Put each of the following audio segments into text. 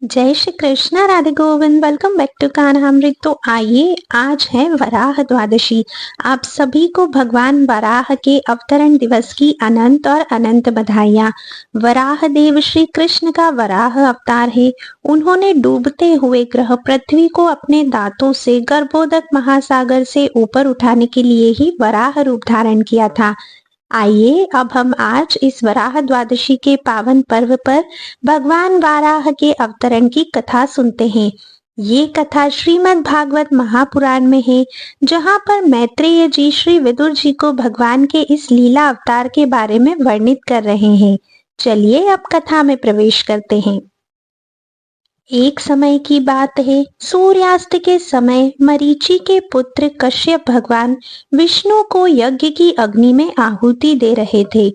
जय Shri Krishna, Radhe Govind. Welcome back to Kanhamrit. तो आइए, आज है वराह द्वादशी। आप सभी को भगवान वराह के अवतरण दिवस की अनंत और अनंत बधाइयाँ। वराह देव श्री कृष्ण का वराह अवतार है। उन्होंने डूबते हुए ग्रह पृथ्वी को अपने दांतों से गर्भोदक महासागर से ऊपर उठाने के लिए ही वराह रूप धारण किया था। आइए अब हम आज इस वराह द्वादशी के पावन पर्व पर भगवान वाराह के अवतरण की कथा सुनते हैं। ये कथा श्रीमद् भागवत महापुराण में है, जहाँ पर मैत्रेय जी श्री विदुर जी को भगवान के इस लीला अवतार के बारे में वर्णित कर रहे हैं। चलिए अब कथा में प्रवेश करते हैं। एक समय की बात है, सूर्यास्त के समय मरीचि के पुत्र कश्यप भगवान विष्णु को यज्ञ की अग्नि में आहुति दे रहे थे।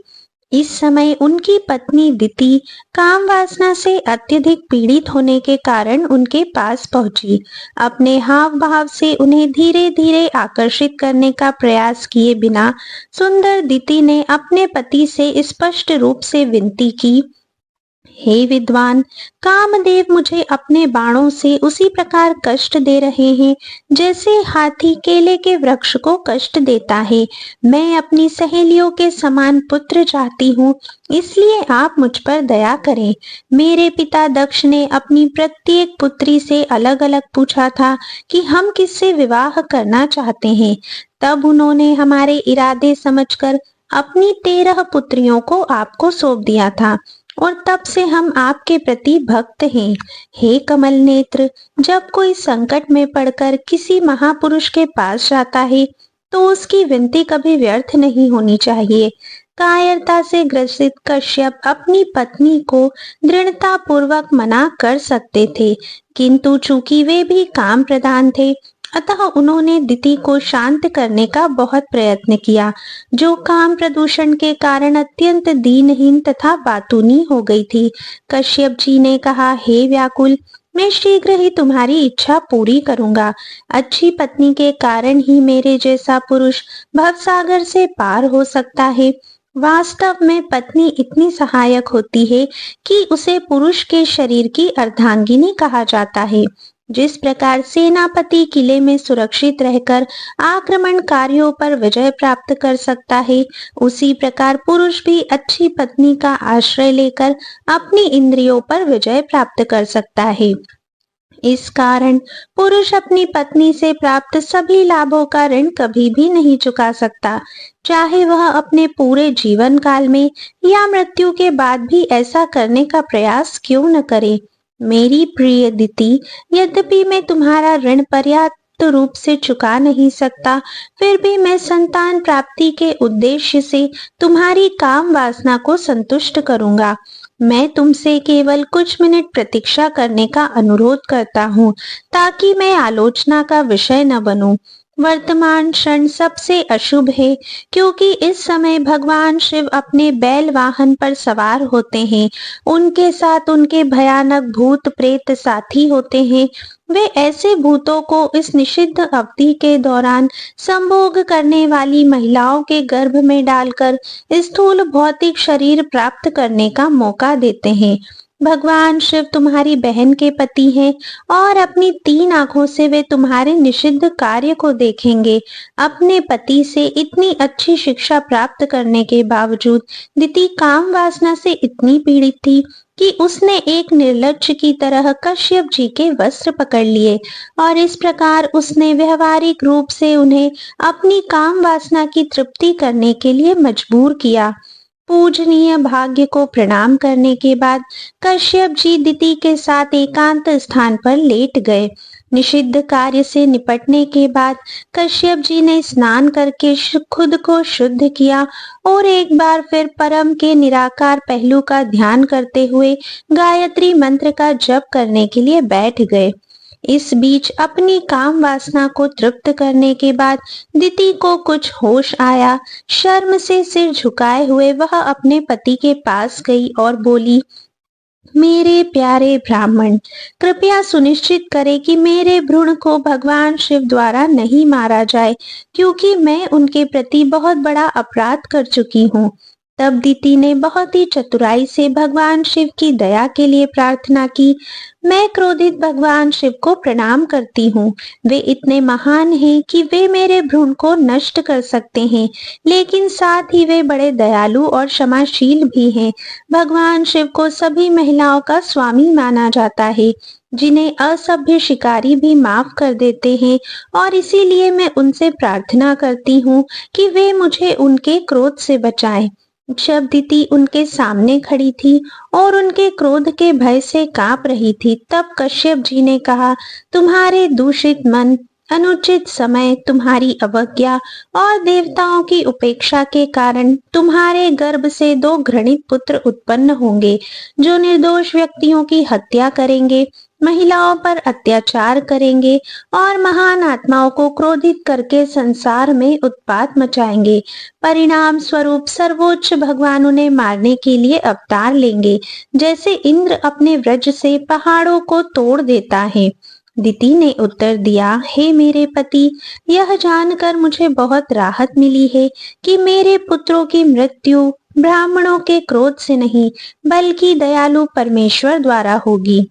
इस समय उनकी पत्नी दिति काम वासना से अत्यधिक पीड़ित होने के कारण उनके पास पहुंची। अपने हाव भाव से उन्हें धीरे धीरे आकर्षित करने का प्रयास किए बिना सुंदर दिति ने अपने पति से स्पष्ट रूप से विनती की, हे विद्वान, कामदेव मुझे अपने बाणों से उसी प्रकार कष्ट दे रहे हैं जैसे हाथी केले के वृक्ष को कष्ट देता है। मैं अपनी सहेलियों के समान पुत्र चाहती हूँ, इसलिए आप मुझ पर दया करें। मेरे पिता दक्ष ने अपनी प्रत्येक पुत्री से अलग अलग पूछा था कि हम किससे विवाह करना चाहते हैं। तब उन्होंने हमारे इरादे समझकर अपनी 13 पुत्रियों को आपको सौंप दिया था और तब से हम आपके प्रति भक्त हैं। हे कमल नेत्र, जब कोई संकट में पड़कर किसी महापुरुष के पास जाता है तो उसकी विनती कभी व्यर्थ नहीं होनी चाहिए। कायरता से ग्रसित कश्यप अपनी पत्नी को दृढ़ता पूर्वक मना कर सकते थे, किंतु चूंकि वे भी काम प्रधान थे, अतः उन्होंने दिति को शांत करने का बहुत प्रयत्न किया, जो काम प्रदूषण के कारण अत्यंत दीनहीन तथा बातूनी हो गई थी। कश्यप जी ने कहा, हे व्याकुल, मैं शीघ्र ही तुम्हारी इच्छा पूरी करूंगा। अच्छी पत्नी के कारण ही मेरे जैसा पुरुष भवसागर से पार हो सकता है। वास्तव में पत्नी इतनी सहायक होती है कि उसे पुरुष के शरीर की अर्धांगिनी कहा जाता है। जिस प्रकार सेनापति किले में सुरक्षित रहकर आक्रमणकारियों पर विजय प्राप्त कर सकता है, उसी प्रकार पुरुष भी अच्छी पत्नी का आश्रय लेकर अपनी इंद्रियों पर विजय प्राप्त कर सकता है। इस कारण पुरुष अपनी पत्नी से प्राप्त सभी लाभों का ऋण कभी भी नहीं चुका सकता, चाहे वह अपने पूरे जीवन काल में या मृत्यु के बाद भी ऐसा करने का प्रयास क्यों न करे। मेरी प्रिय दिति, यद्यपि मैं तुम्हारा ऋण पर्याप्त रूप से चुका नहीं सकता, फिर भी मैं संतान प्राप्ति के उद्देश्य से तुम्हारी काम वासना को संतुष्ट करूंगा। मैं तुमसे केवल कुछ मिनट प्रतीक्षा करने का अनुरोध करता हूँ, ताकि मैं आलोचना का विषय न बनूं। वर्तमान क्षण सबसे अशुभ है, क्योंकि इस समय भगवान शिव अपने बैल वाहन पर सवार होते हैं। उनके साथ उनके भयानक भूत प्रेत साथी होते हैं। वे ऐसे भूतों को इस निषिद्ध अवधि के दौरान संभोग करने वाली महिलाओं के गर्भ में डालकर स्थूल भौतिक शरीर प्राप्त करने का मौका देते हैं। भगवान शिव तुम्हारी बहन के पति हैं और अपनी 3 आंखों से वे तुम्हारे निषिद्ध कार्य को देखेंगे। अपने पति से इतनी अच्छी शिक्षा प्राप्त करने के बावजूद दिति काम वासना से इतनी पीड़ित थी कि उसने एक निर्लज्ज की तरह कश्यप जी के वस्त्र पकड़ लिए और इस प्रकार उसने व्यवहारिक रूप से उन्हें अपनी काम वासना की तृप्ति करने के लिए मजबूर किया। पूजनीय भाग्य को प्रणाम करने के बाद कश्यप जी दिति के साथ एकांत स्थान पर लेट गए। निषिद्ध कार्य से निपटने के बाद कश्यप जी ने स्नान करके खुद को शुद्ध किया और एक बार फिर परम के निराकार पहलू का ध्यान करते हुए गायत्री मंत्र का जप करने के लिए बैठ गए। इस बीच अपनी काम वासना को तृप्त करने के बाद दिति को कुछ होश आया। शर्म से सिर झुकाए हुए वह अपने पति के पास गई और बोली, मेरे प्यारे ब्राह्मण, कृपया सुनिश्चित करें कि मेरे भ्रूण को भगवान शिव द्वारा नहीं मारा जाए, क्योंकि मैं उनके प्रति बहुत बड़ा अपराध कर चुकी हूँ। तब दीति ने बहुत ही चतुराई से भगवान शिव की दया के लिए प्रार्थना की। मैं क्रोधित भगवान शिव को प्रणाम करती हूँ। वे इतने महान हैं कि वे मेरे भ्रूण को नष्ट कर सकते हैं, लेकिन साथ ही वे बड़े दयालु और क्षमाशील भी हैं। भगवान शिव को सभी महिलाओं का स्वामी माना जाता है, जिन्हें असभ्य शिकारी भी माफ कर देते हैं, और इसीलिए मैं उनसे प्रार्थना करती हूँ कि वे मुझे उनके क्रोध से बचाएं। जब दीति उनके सामने खड़ी थी और उनके क्रोध के भय से कांप रही थी, तब कश्यप जी ने कहा, तुम्हारे दूषित मन, अनुचित समय, तुम्हारी अवज्ञा और देवताओं की उपेक्षा के कारण तुम्हारे गर्भ से 2 घृणित पुत्र उत्पन्न होंगे, जो निर्दोष व्यक्तियों की हत्या करेंगे, महिलाओं पर अत्याचार करेंगे और महान आत्माओं को क्रोधित करके संसार में उत्पात मचाएंगे। परिणाम स्वरूप सर्वोच्च भगवान उन्हें मारने के लिए अवतार लेंगे, जैसे इंद्र अपने वज्र से पहाड़ों को तोड़ देता है। दिति ने उत्तर दिया, हे मेरे पति, यह जानकर मुझे बहुत राहत मिली है कि मेरे पुत्रों की मृत्यु ब्राह्मणों के क्रोध से नहीं, बल्कि दयालु परमेश्वर द्वारा होगी।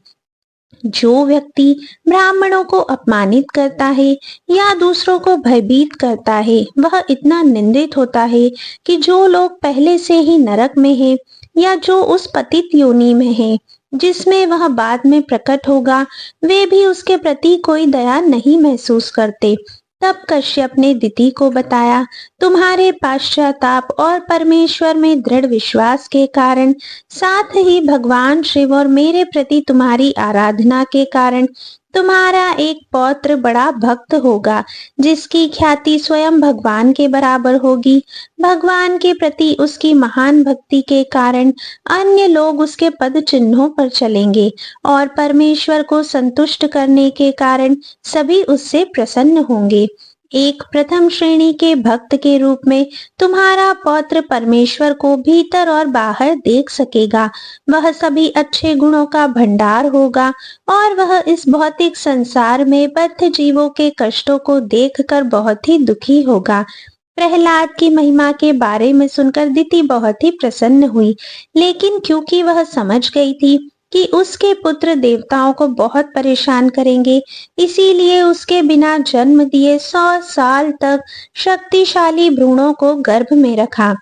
जो व्यक्ति ब्राह्मणों को अपमानित करता है या दूसरों को भयभीत करता है, वह इतना निंदित होता है कि जो लोग पहले से ही नरक में हैं या जो उस पतित योनि में हैं, जिसमें वह बाद में प्रकट होगा, वे भी उसके प्रति कोई दया नहीं महसूस करते। तब कश्यप ने दिति को बताया, तुम्हारे पश्चाताप और परमेश्वर में दृढ़ विश्वास के कारण, साथ ही भगवान शिव और मेरे प्रति तुम्हारी आराधना के कारण तुम्हारा एक पौत्र बड़ा भक्त होगा, जिसकी ख्याति स्वयं भगवान के बराबर होगी। भगवान के प्रति उसकी महान भक्ति के कारण अन्य लोग उसके पद चिन्हों पर चलेंगे, और परमेश्वर को संतुष्ट करने के कारण सभी उससे प्रसन्न होंगे। एक प्रथम श्रेणी के भक्त के रूप में तुम्हारा पौत्र परमेश्वर को भीतर और बाहर देख सकेगा। वह सभी अच्छे गुणों का भंडार होगा, और वह इस भौतिक संसार में बद्ध जीवों के कष्टों को देखकर बहुत ही दुखी होगा। प्रहलाद की महिमा के बारे में सुनकर दिति बहुत ही प्रसन्न हुई, लेकिन क्योंकि वह समझ गई थी कि उसके पुत्र देवताओं को बहुत परेशान करेंगे, इसीलिए उसके बिना जन्म दिए 100 साल तक शक्तिशाली भ्रूणों को गर्भ में रखा।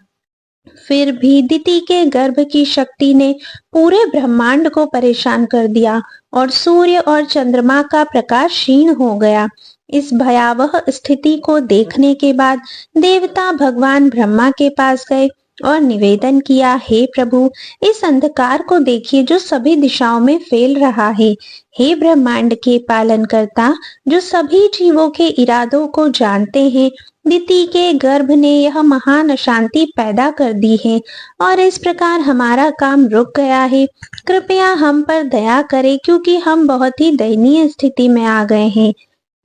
फिर भी दिति के गर्भ की शक्ति ने पूरे ब्रह्मांड को परेशान कर दिया, और सूर्य और चंद्रमा का प्रकाश क्षीण हो गया। इस भयावह स्थिति को देखने के बाद देवता भगवान ब्रह्मा के पास गए और निवेदन किया, हे प्रभु, इस अंधकार को देखिए जो सभी दिशाओं में फैल रहा है। हे ब्रह्मांड के पालनकर्ता, जो सभी जीवों के इरादों को जानते हैं, दिति के गर्भ ने यह महान अशांति पैदा कर दी है, और इस प्रकार हमारा काम रुक गया है। कृपया हम पर दया करें, क्योंकि हम बहुत ही दयनीय स्थिति में आ गए हैं।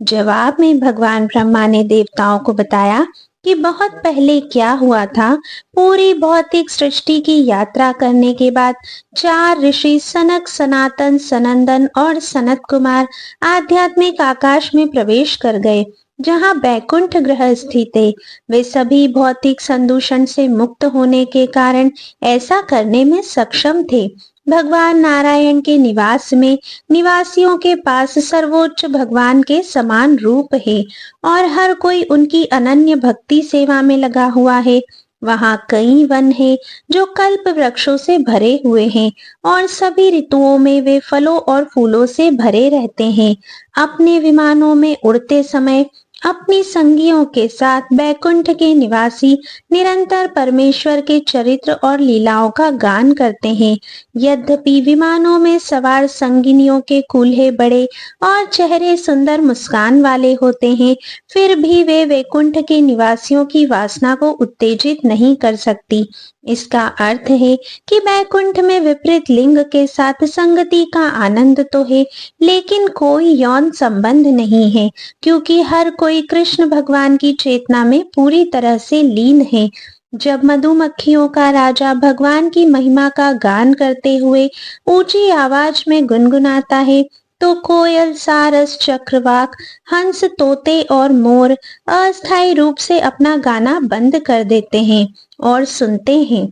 जवाब में भगवान ब्रह्मा ने देवताओं को बताया कि बहुत पहले क्या हुआ था। पूरी भौतिक सृष्टि की यात्रा करने के बाद 4 ऋषि सनक, सनातन, सनंदन और सनत कुमार आध्यात्मिक आकाश में प्रवेश कर गए, जहाँ बैकुंठ ग्रह स्थित है। वे सभी भौतिक संदूषण से मुक्त होने के कारण ऐसा करने में सक्षम थे। भगवान नारायण के निवास में निवासियों के पास सर्वोच्च भगवान के समान रूप है, और हर कोई उनकी अनन्य भक्ति सेवा में लगा हुआ है। वहाँ कई वन हैं जो कल्प वृक्षों से भरे हुए हैं, और सभी ऋतुओं में वे फलों और फूलों से भरे रहते हैं। अपने विमानों में उड़ते समय अपनी संगियों के साथ बैकुंठ के निवासी निरंतर परमेश्वर के चरित्र और लीलाओं का गान करते हैं। यद्यपि विमानों में सवार संगिनियों के कूल्हे बड़े और चेहरे सुंदर मुस्कान वाले होते हैं, फिर भी वे वैकुंठ के निवासियों की वासना को उत्तेजित नहीं कर सकती। इसका अर्थ है कि बैकुंठ में विपरीत लिंग के साथ संगति का आनंद तो है, लेकिन कोई यौन संबंध नहीं है, क्योंकि हर कोई कृष्ण भगवान की चेतना में पूरी तरह से लीन है। जब मधुमक्खियों का राजा भगवान की महिमा का गान करते हुए ऊंची आवाज में गुनगुनाता है, तो कोयल, सारस, चक्रवाक, हंस, तोते और मोर अस्थायी रूप से अपना गाना बंद कर देते हैं और सुनते हैं।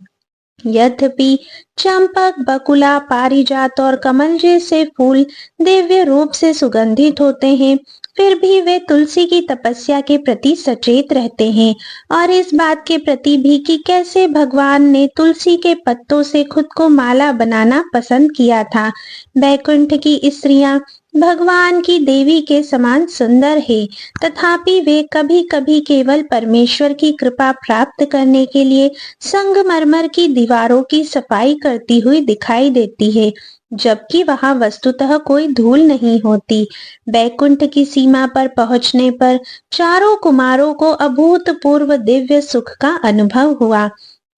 यद्यपि चंपक, बकुला, पारिजात और कमल जैसे फूल दिव्य रूप से सुगंधित होते हैं, फिर भी वे तुलसी की तपस्या के प्रति सचेत रहते हैं और इस बात के प्रति भी कि कैसे भगवान ने तुलसी के पत्तों से खुद को माला बनाना पसंद किया था। बैकुंठ की स्त्रियां भगवान की देवी के समान सुंदर है, तथापि वे कभी-कभी केवल परमेश्वर की कृपा प्राप्त करने के लिए संगमरमर की दीवारों की सफाई करती हुई दिखाई देती है, जबकि वहां वस्तुतः कोई धूल नहीं होती। बैकुंठ की सीमा पर पहुंचने पर चारों कुमारों को अभूतपूर्व दिव्य सुख का अनुभव हुआ।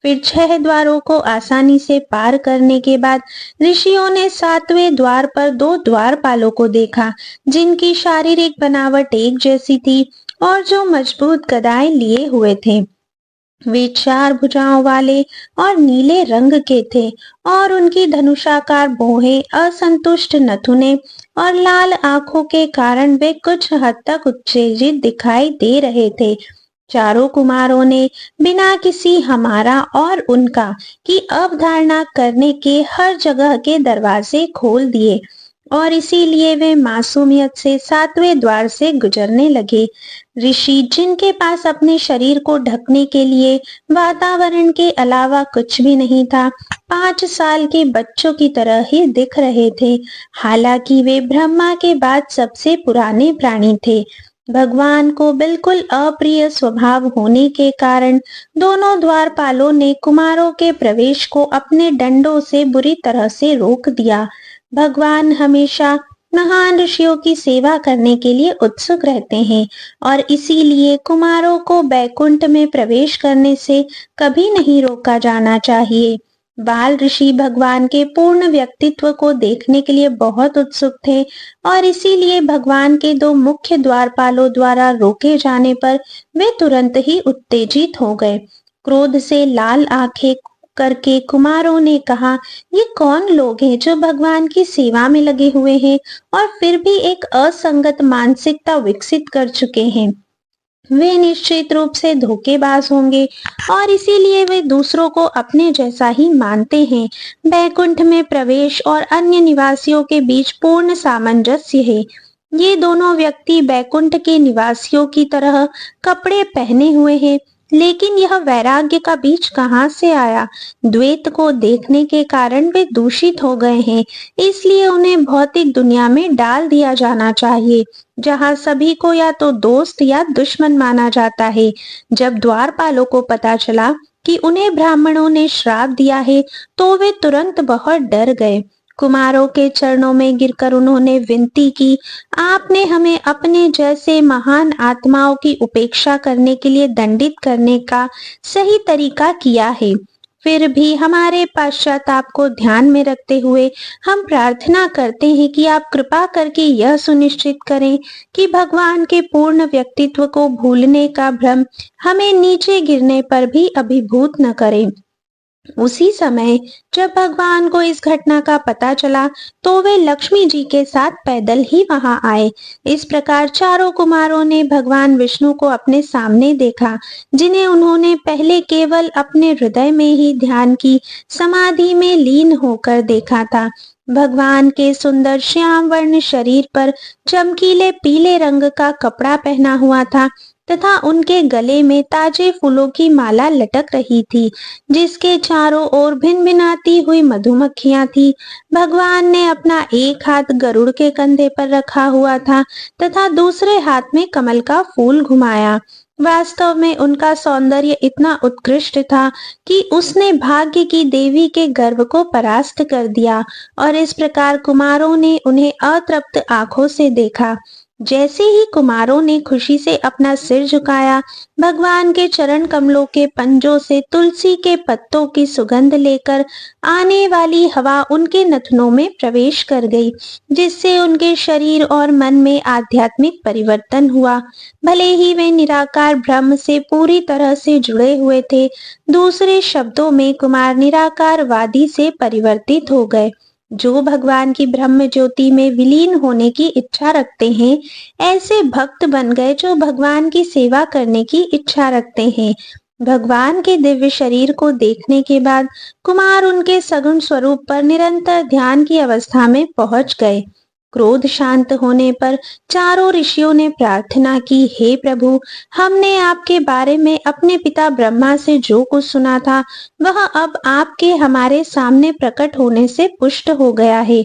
फिर 6 द्वारों को आसानी से पार करने के बाद ऋषियों ने 7वें द्वार पर 2 द्वारपालों को देखा, जिनकी शारीरिक बनावट एक जैसी थी और जो मजबूत गदाएं लिए हुए थे। वे 4 भुजाओं वाले और नीले रंग के थे और उनकी धनुषाकार भौहें, असंतुष्ट नथुने और लाल आंखों के कारण वे कुछ हद तक उत्तेजित दिखाई दे रहे थे। चारों कुमारों ने बिना किसी हमारा और उनका की अवधारणा करने के हर जगह के दरवाजे खोल दिए और इसीलिए वे मासूमियत से 7वें द्वार से गुजरने लगे। ऋषि, जिनके पास अपने शरीर को ढकने के लिए वातावरण के अलावा कुछ भी नहीं था, 5 साल के बच्चों की तरह ही दिख रहे थे। हालांकि वे ब्रह्मा के बाद सबसे पुराने प्राणी थे। भगवान को बिल्कुल अप्रिय स्वभाव होने के कारण दोनों द्वारपालों ने कुमारों के प्रवेश को अपने डंडों से बुरी तरह से रोक दिया। भगवान हमेशा महान ऋषियों की सेवा करने के लिए उत्सुक रहते हैं और इसीलिए कुमारों को बैकुंठ में प्रवेश करने से कभी नहीं रोका जाना चाहिए। बाल ऋषि भगवान के पूर्ण व्यक्तित्व को देखने के लिए बहुत उत्सुक थे और इसीलिए भगवान के 2 मुख्य द्वारपालों द्वारा रोके जाने पर वे तुरंत ही उत्तेजित हो गए। क्रोध से लाल आंखें करके कुमारों ने कहा, ये कौन लोग हैं जो भगवान की सेवा में लगे हुए हैं और फिर भी एक असंगत मानसिकता विकसित कर चुके हैं। वे निश्चित रूप से धोखेबाज होंगे और इसीलिए वे दूसरों को अपने जैसा ही मानते हैं। बैकुंठ में प्रवेश और अन्य निवासियों के बीच पूर्ण सामंजस्य है। ये दोनों व्यक्ति बैकुंठ के निवासियों की तरह कपड़े पहने हुए हैं, लेकिन यह वैराग्य का बीज कहाँ से आया? द्वैत को देखने के कारण वे दूषित हो गए हैं, इसलिए उन्हें भौतिक दुनिया में डाल दिया जाना चाहिए, जहाँ सभी को या तो दोस्त या दुश्मन माना जाता है। जब द्वारपालों को पता चला कि उन्हें ब्राह्मणों ने श्राप दिया है, तो वे तुरंत बहुत डर गए। कुमारों के चरणों में गिरकर उन्होंने विनती की, आपने हमें अपने जैसे महान आत्माओं की उपेक्षा करने के लिए दंडित करने का सही तरीका किया है। फिर भी हमारे पश्चाताप को ध्यान में रखते हुए हम प्रार्थना करते हैं कि आप कृपा करके यह सुनिश्चित करें कि भगवान के पूर्ण व्यक्तित्व को भूलने का भ्रम हमें नीचे गिरने पर भी अभिभूत न करे। उसी समय जब भगवान को इस घटना का पता चला, तो वे लक्ष्मी जी के साथ पैदल ही वहां आए। इस प्रकार चारों कुमारों ने भगवान विष्णु को अपने सामने देखा, जिन्हें उन्होंने पहले केवल अपने हृदय में ही ध्यान की समाधि में लीन होकर देखा था। भगवान के सुंदर श्याम वर्ण शरीर पर चमकीले पीले रंग का कपड़ा पहना हुआ था तथा उनके गले में ताजे फूलों की माला लटक रही थी, जिसके चारों ओर भिनभिनाती हुई मधुमक्खियां थी। भगवान ने अपना एक हाथ गरुड़ के कंधे पर रखा हुआ था तथा दूसरे हाथ में कमल का फूल घुमाया। वास्तव में उनका सौंदर्य इतना उत्कृष्ट था कि उसने भाग्य की देवी के गर्व को परास्त कर दिया और इस प्रकार कुमारों ने उन्हें अतृप्त आंखों से देखा। जैसे ही कुमारों ने खुशी से अपना सिर झुकाया, भगवान के चरण कमलों के पंजों से तुलसी के पत्तों की सुगंध लेकर आने वाली हवा उनके नथनों में प्रवेश कर गई, जिससे उनके शरीर और मन में आध्यात्मिक परिवर्तन हुआ। भले ही वे निराकार ब्रह्म से पूरी तरह से जुड़े हुए थे, दूसरे शब्दों में कुमार निराकारवादी से परिवर्तित हो गए। जो भगवान की ब्रह्म ज्योति में विलीन होने की इच्छा रखते हैं, ऐसे भक्त बन गए जो भगवान की सेवा करने की इच्छा रखते हैं। भगवान के दिव्य शरीर को देखने के बाद कुमार उनके सगुण स्वरूप पर निरंतर ध्यान की अवस्था में पहुंच गए। क्रोध शांत होने पर चारों ऋषियों ने प्रार्थना की, हे प्रभु, हमने आपके बारे में अपने पिता ब्रह्मा से जो कुछ सुना था वह अब आपके हमारे सामने प्रकट होने से पुष्ट हो गया है।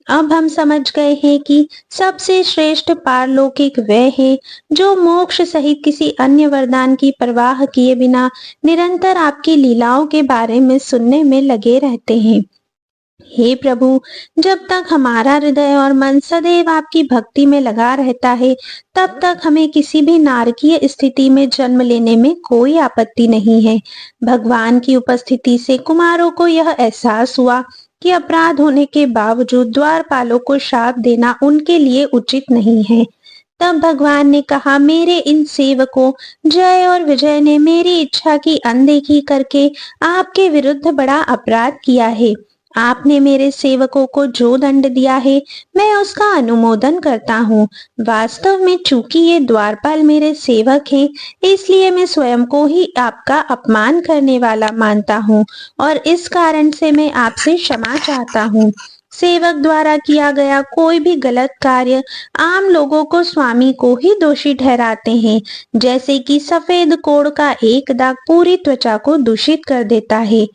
अब हम समझ गए हैं कि सबसे श्रेष्ठ पारलौकिक वह है जो मोक्ष सहित किसी अन्य वरदान की परवाह किए बिना निरंतर आपकी लीलाओं के बारे में सुनने में लगे रहते हैं। हे प्रभु, जब तक हमारा हृदय और मन सदैव आपकी भक्ति में लगा रहता है, तब तक हमें किसी भी नारकीय स्थिति में जन्म लेने में कोई आपत्ति नहीं है। भगवान की उपस्थिति से कुमारों को यह एहसास हुआ कि अपराध होने के बावजूद द्वारपालों को श्राप देना उनके लिए उचित नहीं है। तब भगवान ने कहा, मेरे इन सेवकों जय और विजय ने मेरी इच्छा की अनदेखी करके आपके विरुद्ध बड़ा अपराध किया है। आपने मेरे सेवकों को जो दंड दिया है मैं उसका अनुमोदन करता हूँ। वास्तव में चूंकि ये द्वारपाल मेरे सेवक हैं, इसलिए मैं स्वयं को ही आपका अपमान करने वाला मानता हूँ और इस कारण से मैं आपसे क्षमा चाहता हूँ। सेवक द्वारा किया गया कोई भी गलत कार्य आम लोगों को स्वामी को ही दोषी ठहराते हैं, जैसे कि सफेद कोढ़ का एक दाग पूरी त्वचा को दूषित कर देता है।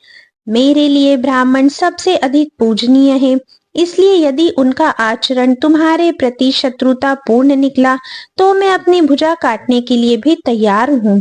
मेरे लिए ब्राह्मण सबसे अधिक पूजनीय है, इसलिए यदि उनका आचरण तुम्हारे प्रति शत्रुता पूर्ण निकला तो मैं अपनी भुजा काटने के लिए भी तैयार हूँ।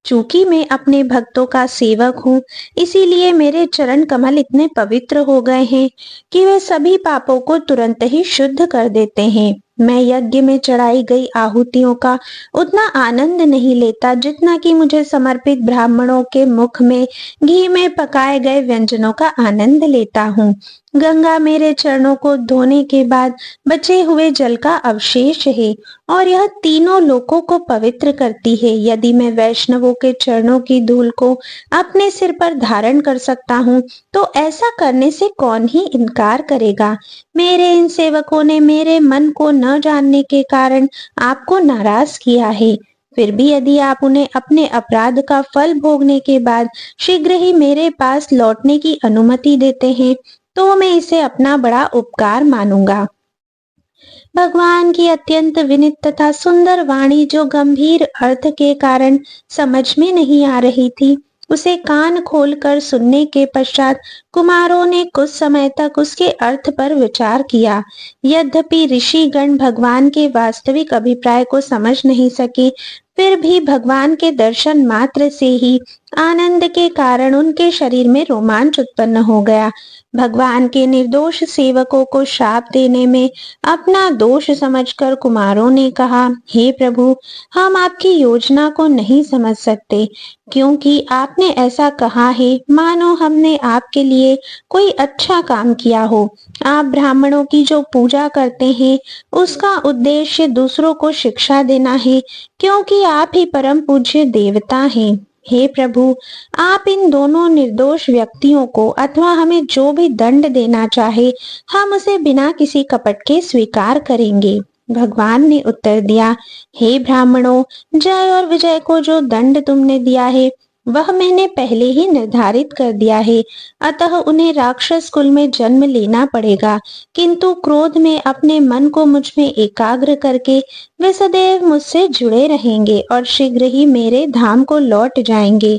चूंकि मैं अपने भक्तों का सेवक हूँ, इसीलिए मेरे चरण कमल इतने पवित्र हो गए हैं कि वे सभी पापों को तुरंत ही शुद्ध कर देते हैं। मैं यज्ञ में चढ़ाई गई आहुतियों का उतना आनंद नहीं लेता जितना कि मुझे समर्पित ब्राह्मणों के मुख में घी में पकाए गए व्यंजनों का आनंद लेता हूँ। गंगा मेरे चरणों को धोने के बाद बचे हुए जल का अवशेष है और यह तीनों लोकों को पवित्र करती है। यदि मैं वैष्णवों के चरणों की धूल को अपने सिर पर धारण कर सकता हूँ तो ऐसा करने से कौन ही इनकार करेगा। मेरे इन सेवकों ने मेरे मन को न जानने के कारण आपको नाराज किया है। फिर भी यदि आप उन्हें अपने अपराध का फल भोगने के बाद शीघ्र ही मेरे पास लौटने की अनुमति देते हैं तो मैं इसे अपना बड़ा उपकार मानूंगा। भगवान की अत्यंत विनीत तथा सुंदर वाणी जो गंभीर अर्थ के कारण समझ में नहीं आ रही थी, उसे कान खोलकर सुनने के पश्चात कुमारों ने कुछ समय तक उसके अर्थ पर विचार किया। यद्यपि ऋषिगण भगवान के वास्तविक अभिप्राय को समझ नहीं सके, फिर भी भगवान के दर्शन मात्र से ही आनंद के कारण उनके शरीर में रोमांच उत्पन्न हो गया। भगवान के निर्दोष सेवकों को श्राप देने में अपना दोष समझकर कुमारों ने कहा, हे प्रभु, हम आपकी योजना को नहीं समझ सकते, क्योंकि आपने ऐसा कहा है मानो हमने आपके लिए कोई अच्छा काम किया हो। आप ब्राह्मणों की जो पूजा करते हैं उसका उद्देश्य दूसरों को शिक्षा देना है, क्योंकि आप ही परम पूज्य देवता हैं। हे प्रभु, आप इन दोनों निर्दोष व्यक्तियों को अथवा हमें जो भी दंड देना चाहे, हम उसे बिना किसी कपट के स्वीकार करेंगे। भगवान ने उत्तर दिया, हे ब्राह्मणों, जय और विजय को जो दंड तुमने दिया है वह मैंने पहले ही निर्धारित कर दिया है, अतः उन्हें राक्षस कुल में जन्म लेना पड़ेगा, किंतु क्रोध में अपने मन को मुझ में एकाग्र करके वे सदैव मुझसे जुड़े रहेंगे और शीघ्र ही मेरे धाम को लौट जाएंगे।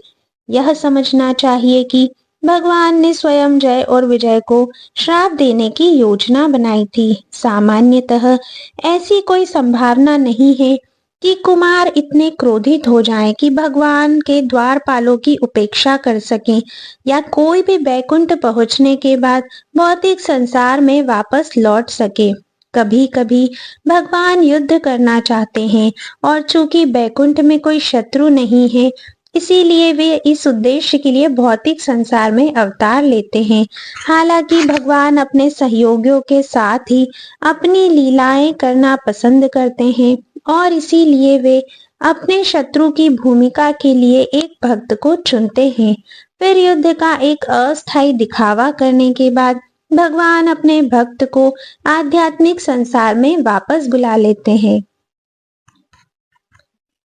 यह समझना चाहिए कि भगवान ने स्वयं जय और विजय को श्राप देने की योजना बनाई थी। सामान्यतः ऐसी कोई संभावना नहीं है कि कुमार इतने क्रोधित हो जाएं कि भगवान के द्वारपालों की उपेक्षा कर सकें, या कोई भी बैकुंठ पहुंचने के बाद भौतिक संसार में वापस लौट सके। कभी कभी भगवान युद्ध करना चाहते हैं और चूंकि बैकुंठ में कोई शत्रु नहीं है, इसीलिए वे इस उद्देश्य के लिए भौतिक संसार में अवतार लेते हैं। हालांकि भगवान अपने सहयोगियों के साथ ही अपनी लीलाएं करना पसंद करते हैं और इसीलिए वे अपने शत्रु की भूमिका के लिए एक भक्त को चुनते हैं। फिर युद्ध का एक अस्थायी दिखावा करने के बाद भगवान अपने भक्त को आध्यात्मिक संसार में वापस बुला लेते हैं।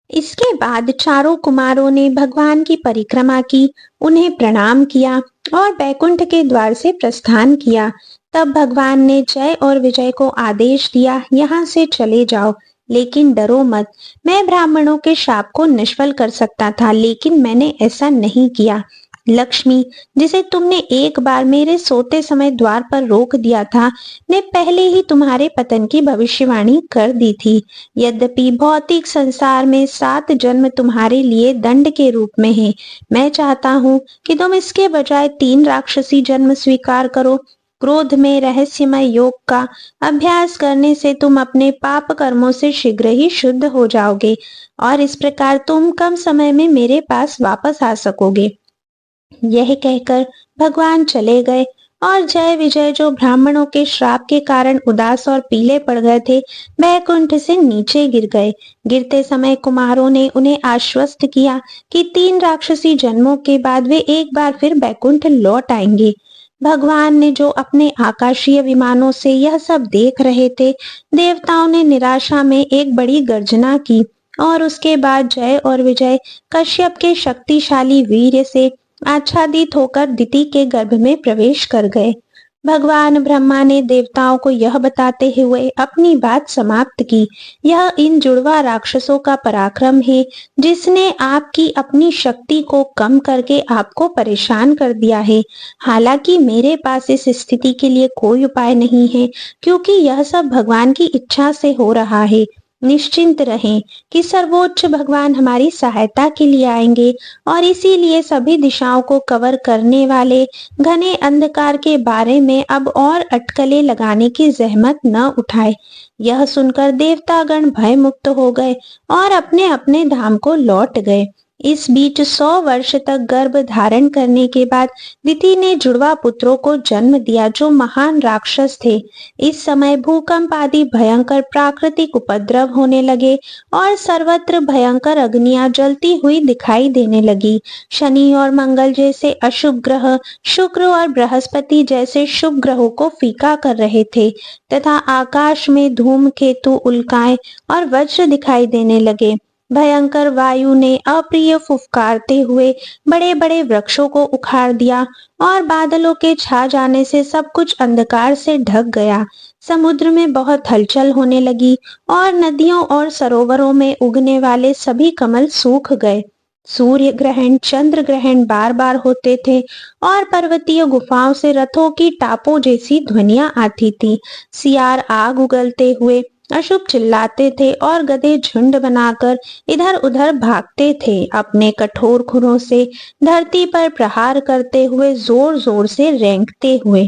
इसके बाद चारों कुमारों ने भगवान की परिक्रमा की, उन्हें प्रणाम किया और बैकुंठ के द्वार से प्रस्थान किया। तब भगवान ने जय और विजय को आदेश दिया, यहाँ से चले जाओ, लेकिन डरो मत। मैं ब्राह्मणों के शाप को निष्फल कर सकता था, लेकिन मैंने ऐसा नहीं किया। लक्ष्मी, जिसे तुमने एक बार मेरे सोते समय द्वार पर रोक दिया था, ने पहले ही तुम्हारे पतन की भविष्यवाणी कर दी थी। यद्यपि भौतिक संसार में 7 जन्म तुम्हारे लिए दंड के रूप में है, मैं चाहता हूँ कि तुम इसके बजाय 3 राक्षसी जन्म स्वीकार करो। क्रोध में रहस्यमय योग का अभ्यास करने से तुम अपने पाप कर्मों से शीघ्र ही शुद्ध हो जाओगे और इस प्रकार तुम कम समय में मेरे पास वापस आ सकोगे। यह कहकर भगवान चले गए और जय विजय, जो ब्राह्मणों के श्राप के कारण उदास और पीले पड़ गए थे, बैकुंठ से नीचे गिर गए। गिरते समय कुमारों ने उन्हें आश्वस्त किया कि 3 राक्षसी जन्मों के बाद वे एक बार फिर बैकुंठ लौट आएंगे। भगवान ने जो अपने आकाशीय विमानों से यह सब देख रहे थे, देवताओं ने निराशा में एक बड़ी गर्जना की और उसके बाद जय और विजय कश्यप के शक्तिशाली वीर्य से आच्छादित होकर दिति के गर्भ में प्रवेश कर गए। भगवान ब्रह्मा ने देवताओं को यह बताते हुए अपनी बात समाप्त की। यह इन जुड़वा राक्षसों का पराक्रम है, जिसने आपकी अपनी शक्ति को कम करके आपको परेशान कर दिया है। हालांकि मेरे पास इस स्थिति के लिए कोई उपाय नहीं है, क्योंकि यह सब भगवान की इच्छा से हो रहा है। निश्चिंत रहें कि सर्वोच्च भगवान हमारी सहायता के लिए आएंगे और इसीलिए सभी दिशाओं को कवर करने वाले घने अंधकार के बारे में अब और अटकलें लगाने की जहमत न उठाए। यह सुनकर देवतागण भय मुक्त हो गए और अपने अपने धाम को लौट गए। इस बीच 100 वर्ष तक गर्भ धारण करने के बाद दिति ने जुड़वा पुत्रों को जन्म दिया, जो महान राक्षस थे। इस समय भूकंप आदि भयंकर प्राकृतिक उपद्रव होने लगे और सर्वत्र भयंकर अग्नियां जलती हुई दिखाई देने लगी। शनि और मंगल जैसे अशुभ ग्रह शुक्र और बृहस्पति जैसे शुभ ग्रहों को फीका कर रहे थे तथा आकाश में धूमकेतु, उल्काएं और वज्र दिखाई देने लगे। भयंकर वायु ने अप्रिय फुफकारते हुए बड़े बड़े वृक्षों को उखाड़ दिया और बादलों के छा जाने से सब कुछ अंधकार से ढक गया। समुद्र में बहुत हलचल होने लगी और नदियों और सरोवरों में उगने वाले सभी कमल सूख गए। सूर्य ग्रहण, चंद्र ग्रहण बार बार होते थे और पर्वतीय गुफाओं से रथों की टापों जैसी ध्वनियां आती थी। सियार आग उगलते हुए अशुभ चिल्लाते थे और गधे झुंड बनाकर इधर उधर भागते थे, अपने कठोर खुरों से धरती पर प्रहार करते हुए जोर जोर से रेंकते हुए।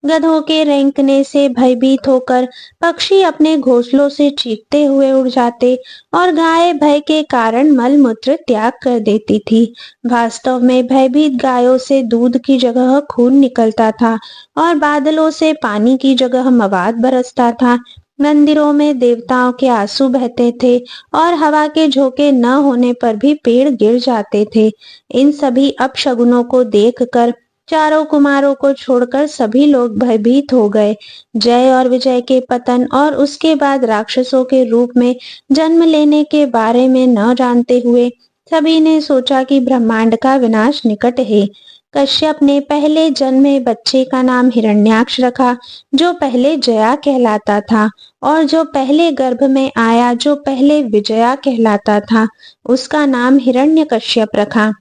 गधों के रेंकने से भयभीत होकर पक्षी अपने घोंसलों से चीखते हुए उड़ जाते और गाय भय के कारण मलमूत्र त्याग कर देती थी। वास्तव में भयभीत गायों से दूध की जगह खून निकलता था और बादलों से पानी की जगह मवाद बरसता था। मंदिरों में देवताओं के आंसू बहते थे और हवा के झोंके न होने पर भी पेड़ गिर जाते थे। इन सभी अपशगुनों को देखकर चारों कुमारों को छोड़कर सभी लोग भयभीत हो गए। जय और विजय के पतन और उसके बाद राक्षसों के रूप में जन्म लेने के बारे में न जानते हुए सभी ने सोचा कि ब्रह्मांड का विनाश निकट है। कश्यप ने पहले जन्मे बच्चे का नाम हिरण्याक्ष रखा, जो पहले जया कहलाता था, और जो पहले गर्भ में आया, जो पहले विजया कहलाता था, उसका नाम हिरण्यकश्यप रखा।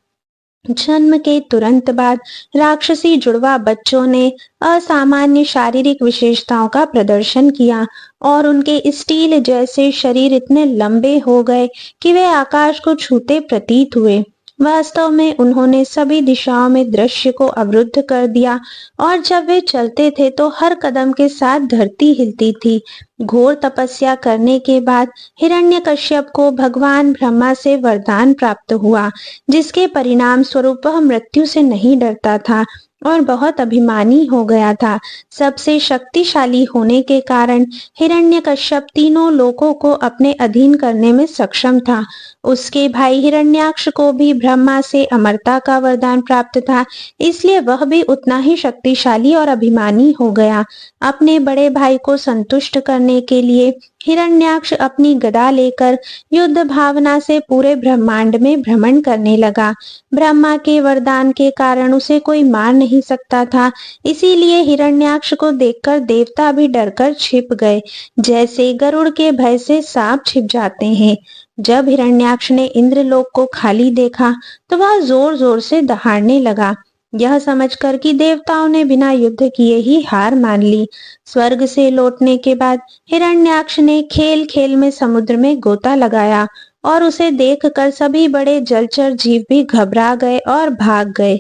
जन्म के तुरंत बाद राक्षसी जुड़वा बच्चों ने असामान्य शारीरिक विशेषताओं का प्रदर्शन किया और उनके स्टील जैसे शरीर इतने लंबे हो गए कि वे आकाश को छूते प्रतीत हुए। वास्तव में उन्होंने सभी दिशाओं में दृश्य को अवरुद्ध कर दिया और जब वे चलते थे तो हर कदम के साथ धरती हिलती थी। घोर तपस्या करने के बाद हिरण्यकश्यप को भगवान ब्रह्मा से वरदान प्राप्त हुआ, जिसके परिणाम स्वरूप वह मृत्यु से नहीं डरता था और बहुत अभिमानी हो गया था। सबसे शक्तिशाली होने के कारण हिरण्यकश्यप तीनों लोकों को अपने अधीन करने में सक्षम था उसके भाई हिरण्याक्ष को भी ब्रह्मा से अमरता का वरदान प्राप्त था, इसलिए वह भी उतना ही शक्तिशाली और अभिमानी हो गया। अपने बड़े भाई को संतुष्ट करने के लिए हिरण्याक्ष अपनी गदा लेकर युद्ध भावना से पूरे ब्रह्मांड में भ्रमण करने लगा। ब्रह्मा के वरदान के कारण उसे कोई मार नहीं सकता था, इसीलिए हिरण्याक्ष को देखकर देवता भी डरकर छिप गए, जैसे गरुड़ के भय से सांप छिप जाते हैं। जब हिरण्याक्ष ने इंद्रलोक को खाली देखा तो वह जोर जोर से दहाड़ने लगा, यह समझकर कि देवताओं ने बिना युद्ध किए ही हार मान ली। स्वर्ग से लौटने के बाद हिरण्याक्ष ने खेल खेल में समुद्र में गोता लगाया और उसे देखकर सभी बड़े जलचर जीव भी घबरा गए और भाग गए।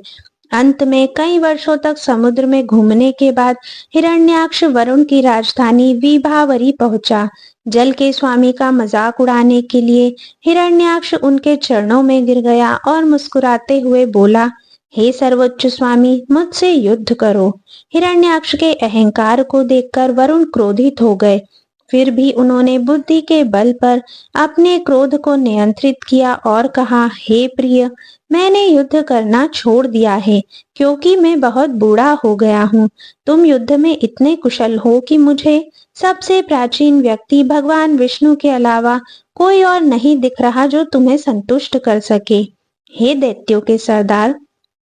अंत में कई वर्षों तक समुद्र में घूमने के बाद हिरण्याक्ष वरुण की राजधानी विभावरी पहुंचा। जल के स्वामी का मजाक उड़ाने के लिए हिरण्याक्ष उनके चरणों में गिर गया और मुस्कुराते हुए बोला, हे सर्वोच्च स्वामी, मुझसे युद्ध करो। हिरण्याक्ष के अहंकार को देखकर वरुण क्रोधित हो गए, फिर भी उन्होंने बुद्धि के बल पर अपने क्रोध को नियंत्रित किया और कहा, हे प्रिय, मैंने युद्ध करना छोड़ दिया है क्योंकि मैं बहुत बूढ़ा हो गया हूँ। तुम युद्ध में इतने कुशल हो कि मुझे सबसे प्राचीन व्यक्ति भगवान विष्णु के अलावा कोई और नहीं दिख रहा जो तुम्हें संतुष्ट कर सके। हे दैत्यों के सरदार,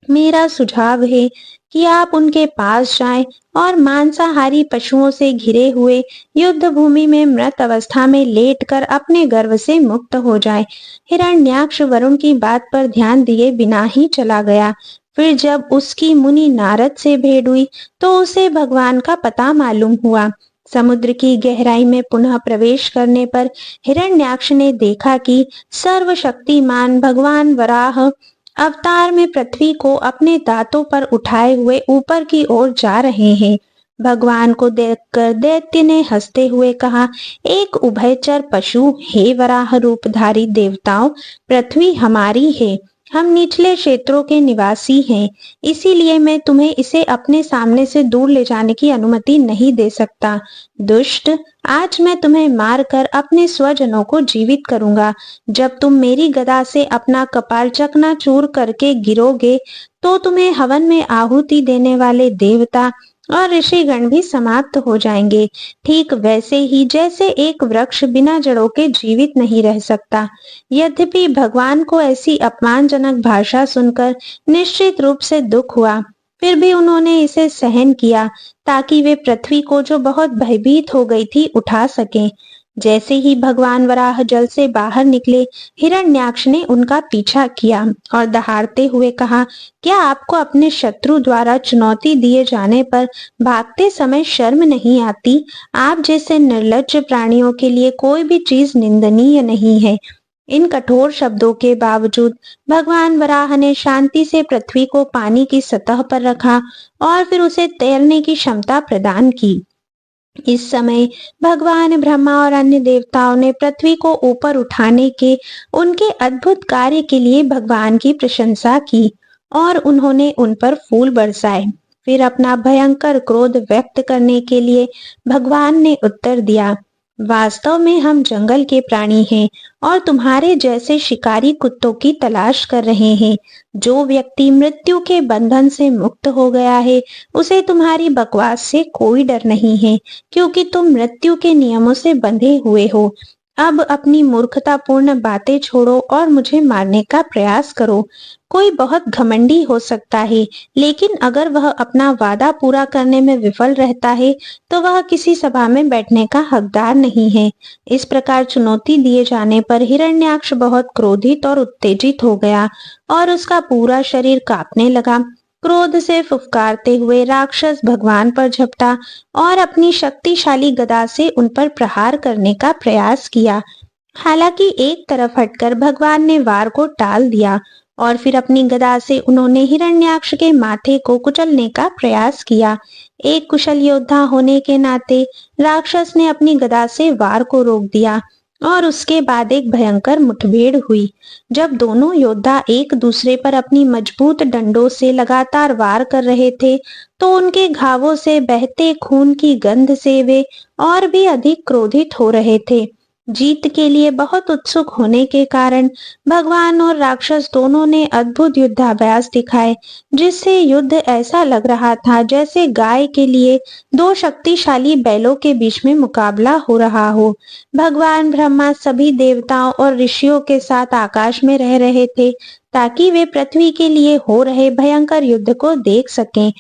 मेरा सुझाव है कि आप उनके पास जाएं और मांसाहारी पशुओं से घिरे हुए युद्ध भूमि में मृत अवस्था में लेटकर अपने गर्व से मुक्त हो जाएं। हिरण्याक्ष वरुण की बात पर ध्यान दिए बिना ही चला गया। फिर जब उसकी मुनि नारद से भेंट हुई तो उसे भगवान का पता मालूम हुआ। समुद्र की गहराई में पुनः प्रवेश करने पर हिरण्याक्ष ने देखा कि सर्वशक्तिमान भगवान वराह अवतार में पृथ्वी को अपने दांतों पर उठाए हुए ऊपर की ओर जा रहे हैं। भगवान को देखकर दैत्य ने हंसते हुए कहा, एक उभयचर पशु, हे वराह रूपधारी देवताओं, पृथ्वी हमारी है, हम निचले क्षेत्रों के निवासी हैं, इसीलिए मैं तुम्हें इसे अपने सामने से दूर ले जाने की अनुमति नहीं दे सकता। दुष्ट, आज मैं तुम्हें मारकर अपने स्वजनों को जीवित करूंगा। जब तुम मेरी गदा से अपना कपाल चकनाचूर करके गिरोगे तो तुम्हें हवन में आहुति देने वाले देवता और ऋषिगण भी समाप्त हो जाएंगे, ठीक वैसे ही जैसे एक वृक्ष बिना जड़ों के जीवित नहीं रह सकता। यद्यपि भगवान को ऐसी अपमानजनक भाषा सुनकर निश्चित रूप से दुख हुआ, फिर भी उन्होंने इसे सहन किया ताकि वे पृथ्वी को, जो बहुत भयभीत हो गई थी, उठा सकें। जैसे ही भगवान वराह जल से बाहर निकले, हिरण्याक्ष ने उनका पीछा किया और दहाड़ते हुए कहा, क्या आपको अपने शत्रु द्वारा चुनौती दिए जाने पर भागते समय शर्म नहीं आती? आप जैसे निर्लज्ज प्राणियों के लिए कोई भी चीज निंदनीय नहीं है। इन कठोर शब्दों के बावजूद भगवान वराह ने शांति से पृथ्वी को पानी की सतह पर रखा और फिर उसे तैरने की क्षमता प्रदान की। इस समय भगवान ब्रह्मा और अन्य देवताओं ने पृथ्वी को ऊपर उठाने के उनके अद्भुत कार्य के लिए भगवान की प्रशंसा की और उन्होंने उन पर फूल बरसाए। फिर अपना भयंकर क्रोध व्यक्त करने के लिए भगवान ने उत्तर दिया, वास्तव में हम जंगल के प्राणी हैं और तुम्हारे जैसे शिकारी कुत्तों की तलाश कर रहे हैं। जो व्यक्ति मृत्यु के बंधन से मुक्त हो गया है, उसे तुम्हारी बकवास से कोई डर नहीं है, क्योंकि तुम मृत्यु के नियमों से बंधे हुए हो। अब अपनी मूर्खतापूर्ण बातें छोड़ो और मुझे मारने का प्रयास करो। कोई बहुत घमंडी हो सकता है, लेकिन अगर वह अपना वादा पूरा करने में विफल रहता है तो वह किसी सभा में बैठने का हकदार नहीं है। इस प्रकार चुनौती दिए जाने पर हिरण्याक्ष बहुत क्रोधित और उत्तेजित हो गया और उसका पूरा शरीर कांपने लगा। क्रोध से फुफकारते हुए राक्षस भगवान पर झपटा और अपनी शक्तिशाली गदा से उन पर प्रहार करने का प्रयास किया। हालांकि एक तरफ हटकर भगवान ने वार को टाल दिया और फिर अपनी गदा से उन्होंने हिरण्याक्ष के माथे को कुचलने का प्रयास किया। एक कुशल योद्धा होने के नाते राक्षस ने अपनी गदा से वार को रोक दिया और उसके बाद एक भयंकर मुठभेड़ हुई। जब दोनों योद्धा एक दूसरे पर अपनी मजबूत डंडों से लगातार वार कर रहे थे तो उनके घावों से बहते खून की गंध से वे और भी अधिक क्रोधित हो रहे थे। जीत के लिए बहुत उत्सुक होने के कारण भगवान और राक्षस दोनों ने अद्भुत युद्धाभ्यास दिखाए, जिससे युद्ध ऐसा लग रहा था जैसे गाय के लिए दो शक्तिशाली बैलों के बीच में मुकाबला हो रहा हो। भगवान ब्रह्मा सभी देवताओं और ऋषियों के साथ आकाश में रह रहे थे, ताकि वे पृथ्वी के लिए हो रहे भयंकर युद्ध को देख सकें।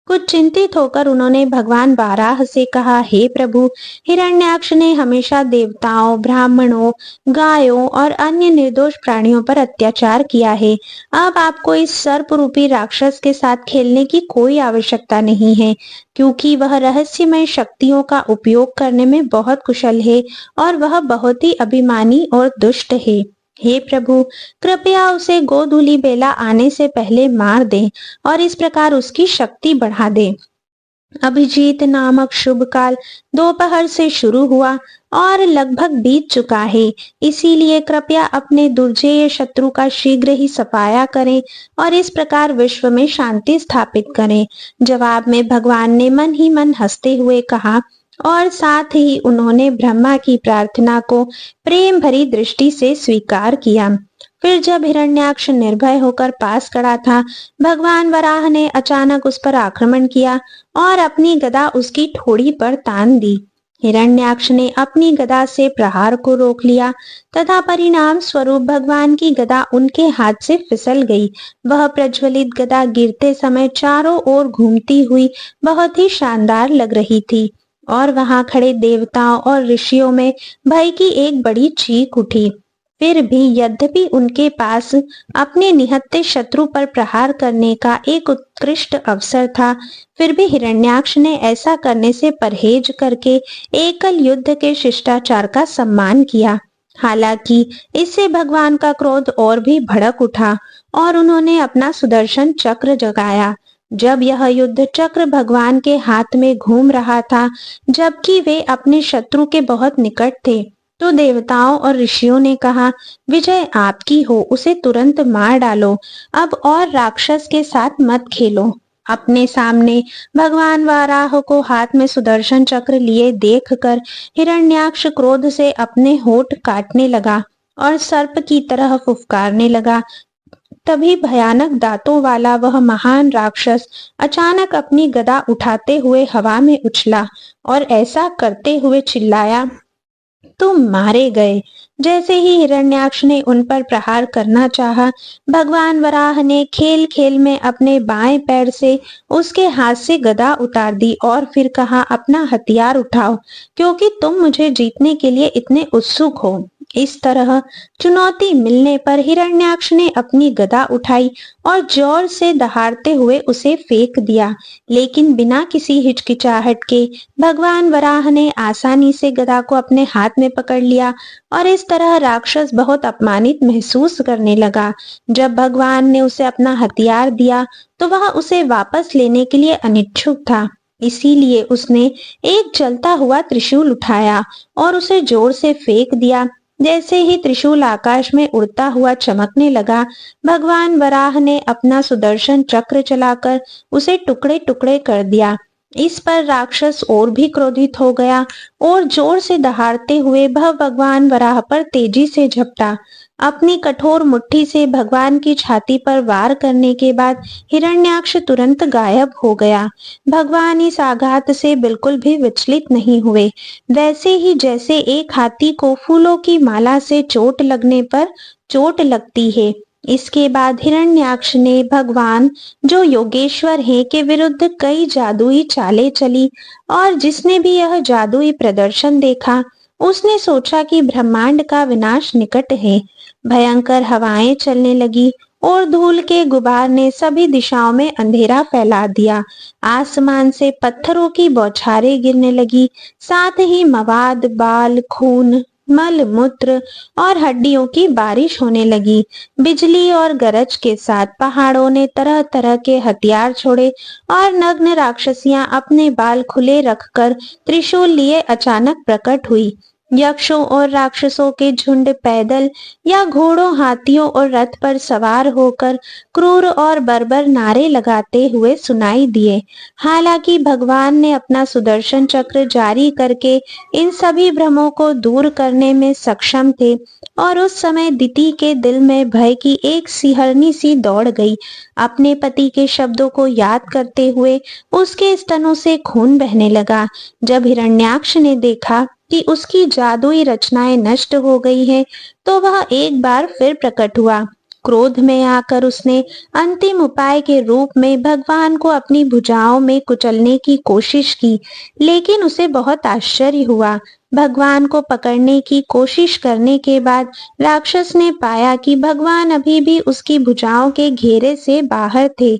कुछ चिंतित होकर उन्होंने भगवान वाराह से कहा, हे प्रभु, हिरण्याक्ष ने हमेशा देवताओं, ब्राह्मणों, गायों और अन्य निर्दोष प्राणियों पर अत्याचार किया है। अब आपको इस सर्प रूपी राक्षस के साथ खेलने की कोई आवश्यकता नहीं है, क्योंकि वह रहस्यमय शक्तियों का उपयोग करने में बहुत कुशल है और वह बहुत ही अभिमानी और दुष्ट है। हे प्रभु, कृपया उसे गोधूली बेला आने से पहले मार दें और इस प्रकार उसकी शक्ति बढ़ा दें। अभिजीत नामक शुभ काल दोपहर से शुरू हुआ और लगभग बीत चुका है, इसीलिए कृपया अपने दुर्जेय शत्रु का शीघ्र ही सफाया करें और इस प्रकार विश्व में शांति स्थापित करें। जवाब में भगवान ने मन ही मन हंसते हुए कहा और साथ ही उन्होंने ब्रह्मा की प्रार्थना को प्रेम भरी दृष्टि से स्वीकार किया। फिर जब हिरण्याक्ष निर्भय होकर पास खड़ा था, भगवान वराह ने अचानक उस पर आक्रमण किया और अपनी गदा उसकी ठोड़ी पर तान दी। हिरण्याक्ष ने अपनी गदा से प्रहार को रोक लिया तथा परिणाम स्वरूप भगवान की गदा उनके हाथ से फिसल गई। वह प्रज्वलित गदा गिरते समय चारों ओर घूमती हुई बहुत ही शानदार लग रही थी और वहां खड़े देवताओं और ऋषियों में भय की एक बड़ी चीख उठी। फिर भी यद्यपि उनके पास अपने निहत्थे शत्रु पर प्रहार करने का एक उत्कृष्ट अवसर था, फिर भी हिरण्याक्ष ने ऐसा करने से परहेज करके एकल युद्ध के शिष्टाचार का सम्मान किया। हालांकि इससे भगवान का क्रोध और भी भड़क उठा और उन्होंने अपना सुदर्शन चक्र जगाया। जब यह युद्ध चक्र भगवान के हाथ में घूम रहा था, जबकि वे अपने शत्रु के बहुत निकट थे, तो देवताओं और ऋषियों ने कहा, विजय आपकी हो, उसे तुरंत मार डालो, अब और राक्षस के साथ मत खेलो। अपने सामने भगवान वाराह को हाथ में सुदर्शन चक्र लिए देखकर हिरण्याक्ष क्रोध से अपने होठ काटने लगा और सर्प की तरह फुफकारने लगा। तभी भयानक दांतों वाला वह महान राक्षस अचानक अपनी गदा उठाते हुए हवा में उछला और ऐसा करते हुए चिल्लाया, तुम मारे गए। जैसे ही हिरण्याक्ष ने उन पर प्रहार करना चाहा, भगवान वराह ने खेल खेल में अपने बाएं पैर से उसके हाथ से गदा उतार दी और फिर कहा, अपना हथियार उठाओ, क्योंकि तुम मुझे जीतने के लिए इतने उत्सुक हो। इस तरह चुनौती मिलने पर हिरण्याक्ष ने अपनी गदा उठाई और जोर से दहाड़ते हुए उसे फेंक दिया, लेकिन बिना किसी हिचकिचाहट के भगवान वराह ने आसानी से गदा को अपने हाथ में पकड़ लिया और इस तरह राक्षस बहुत अपमानित महसूस करने लगा। जब भगवान ने उसे अपना हथियार दिया तो वह उसे वापस लेने के लिए अनिच्छुक था, इसीलिए उसने एक जलता हुआ त्रिशूल उठाया और उसे जोर से फेंक दिया। जैसे ही त्रिशूल आकाश में उड़ता हुआ चमकने लगा, भगवान वराह ने अपना सुदर्शन चक्र चलाकर उसे टुकड़े टुकड़े कर दिया। इस पर राक्षस और भी क्रोधित हो गया और जोर से दहाड़ते हुए वह भगवान वराह पर तेजी से झपटा। अपनी कठोर मुट्ठी से भगवान की छाती पर वार करने के बाद हिरण्याक्ष तुरंत गायब हो गया। भगवान इस आघात से बिल्कुल भी विचलित नहीं हुए, वैसे ही जैसे एक हाथी को फूलों की माला से चोट लगने पर चोट लगती है। इसके बाद हिरण्याक्ष ने भगवान, जो योगेश्वर हैं, के विरुद्ध कई जादुई चालें चली और जिसने भी यह जादुई प्रदर्शन देखा, उसने सोचा कि ब्रह्मांड का विनाश निकट है। भयंकर हवाएं चलने लगी और धूल के गुबार ने सभी दिशाओं में अंधेरा फैला दिया। आसमान से पत्थरों की बौछारें गिरने लगी, साथ ही मवाद, बाल, खून, मल मूत्र और हड्डियों की बारिश होने लगी। बिजली और गरज के साथ पहाड़ों ने तरह तरह के हथियार छोड़े और नग्न राक्षसियां अपने बाल खुले रखकर त्रिशूल लिए अचानक प्रकट हुई। यक्षों और राक्षसों के झुंड पैदल या घोड़ों, हाथियों और रथ पर सवार होकर क्रूर और बर्बर नारे लगाते हुए सुनाई दिए। हालांकि भगवान ने अपना सुदर्शन चक्र जारी करके इन सभी भ्रमों को दूर करने में सक्षम थे और उस समय दिति के दिल में भय की एक सिहरनी सी दौड़ गई। अपने पति के शब्दों को याद करते हुए उसके स्तनों से खून बहने लगा। जब हिरण्याक्ष ने देखा कि उसकी जादुई रचनाएं नष्ट हो गई हैं, तो वह एक बार फिर प्रकट हुआ। क्रोध में आकर उसने अंतिम उपाय के रूप में भगवान को अपनी भुजाओं में कुचलने की कोशिश की, लेकिन उसे बहुत आश्चर्य हुआ। भगवान को पकड़ने की कोशिश करने के बाद राक्षस ने पाया कि भगवान अभी भी उसकी भुजाओं के घेरे से बाहर थे।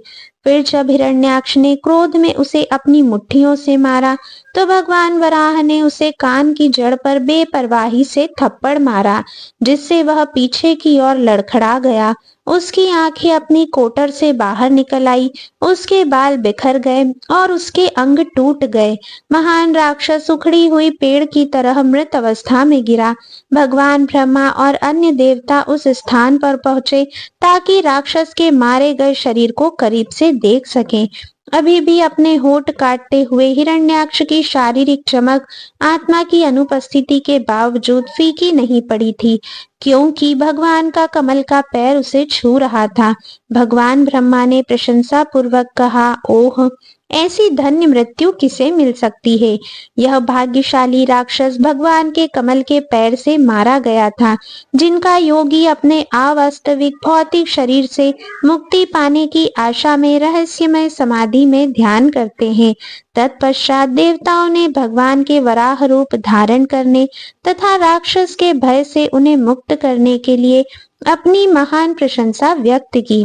फिर जब हिरण्याक्ष ने क्रोध में उसे अपनी मुट्ठियों से मारा, तो भगवान वराह ने उसे कान की जड़ पर बेपरवाही से थप्पड़ मारा, जिससे वह पीछे की ओर लड़खड़ा गया। उसकी आंखें अपनी कोटर से बाहर निकल आई, उसके बाल बिखर गए और उसके अंग टूट गए। महान राक्षस उखड़ी हुई पेड़ की तरह मृत अवस्था में गिरा। भगवान ब्रह्मा और अन्य देवता उस स्थान पर पहुंचे ताकि राक्षस के मारे गए शरीर को करीब से देख सकें। अभी भी अपने होठ काटते हुए हिरण्याक्ष की शारीरिक चमक आत्मा की अनुपस्थिति के बावजूद फीकी नहीं पड़ी थी, क्योंकि भगवान का कमल का पैर उसे छू रहा था। भगवान ब्रह्मा ने प्रशंसा पूर्वक कहा, ओह, ऐसी धन्य मृत्यु किसे मिल सकती है। यह भाग्यशाली राक्षस भगवान के कमल के पैर से मारा गया था, जिनका योगी अपने अवास्तविक भौतिक शरीर से मुक्ति पाने की आशा में रहस्यमय समाधि में ध्यान करते हैं। तत्पश्चात देवताओं ने भगवान के वराह रूप धारण करने तथा राक्षस के भय से उन्हें मुक्त करने के लिए अपनी महान प्रशंसा व्यक्त की।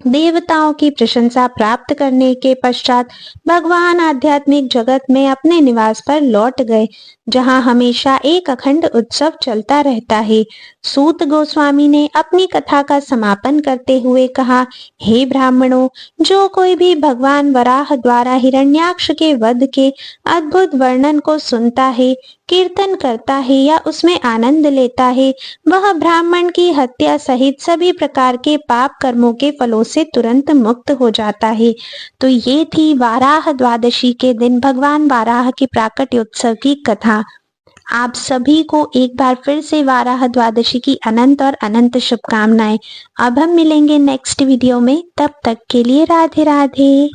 देवताओं की प्रशंसा प्राप्त करने के पश्चात भगवान आध्यात्मिक जगत में अपने निवास पर लौट गए, जहां हमेशा एक अखंड उत्सव चलता रहता है। सूत गोस्वामी ने अपनी कथा का समापन करते हुए कहा, हे ब्राह्मणों, जो कोई भी भगवान वराह द्वारा हिरण्याक्ष के वध के अद्भुत वर्णन को सुनता है, कीर्तन करता है या उसमें आनंद लेता है, वह ब्राह्मण की हत्या सहित सभी प्रकार के पाप कर्मों के फलों से तुरंत मुक्त हो जाता है। तो ये थी वाराह द्वादशी के दिन भगवान वाराह के प्राकट्य उत्सव की कथा। आप सभी को एक बार फिर से वाराह द्वादशी की अनंत और अनंत शुभकामनाएं। अब हम मिलेंगे नेक्स्ट वीडियो में, तब तक के लिए राधे राधे।